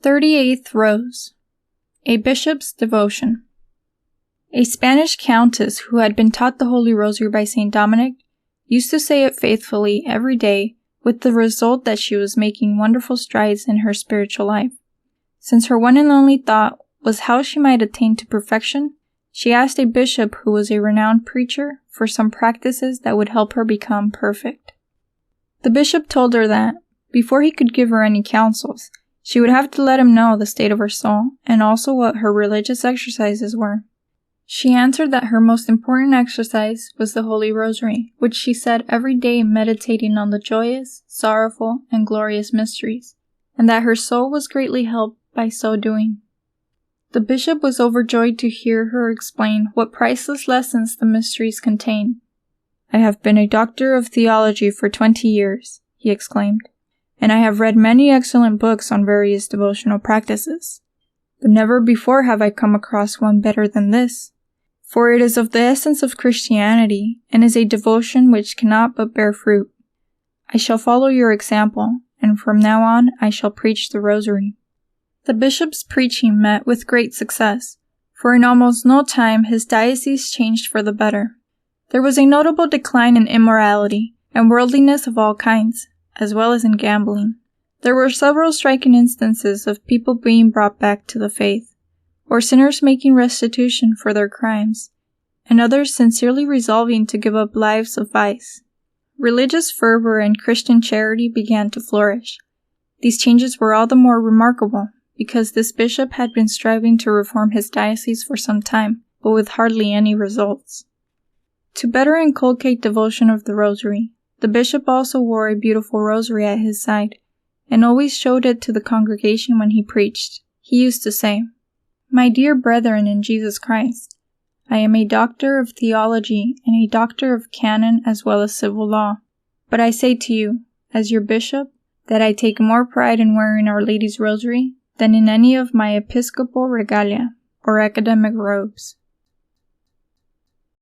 38th Rose. A Bishop's Devotion. A Spanish countess who had been taught the Holy Rosary by St. Dominic used to say it faithfully every day, with the result that she was making wonderful strides in her spiritual life. Since her one and only thought was how she might attain to perfection, she asked a bishop who was a renowned preacher for some practices that would help her become perfect. The bishop told her that, before he could give her any counsels, she would have to let him know the state of her soul and also what her religious exercises were. She answered that her most important exercise was the Holy Rosary, which she said every day meditating on the joyous, sorrowful, and glorious mysteries, and that her soul was greatly helped by so doing. The bishop was overjoyed to hear her explain what priceless lessons the mysteries contain. "I have been a doctor of theology for 20 years, he exclaimed, "and I have read many excellent books on various devotional practices. But never before have I come across one better than this, for it is of the essence of Christianity, and is a devotion which cannot but bear fruit. I shall follow your example, and from now on I shall preach the Rosary." The bishop's preaching met with great success, for in almost no time his diocese changed for the better. There was a notable decline in immorality and worldliness of all kinds, as well as in gambling. There were several striking instances of people being brought back to the faith, or sinners making restitution for their crimes, and others sincerely resolving to give up lives of vice. Religious fervor and Christian charity began to flourish. These changes were all the more remarkable, because this bishop had been striving to reform his diocese for some time, but with hardly any results. To better inculcate devotion of the Rosary, the bishop also wore a beautiful rosary at his side, and always showed it to the congregation when he preached. He used to say, "My dear brethren in Jesus Christ, I am a doctor of theology and a doctor of canon as well as civil law. But I say to you, as your bishop, that I take more pride in wearing Our Lady's Rosary than in any of my episcopal regalia or academic robes.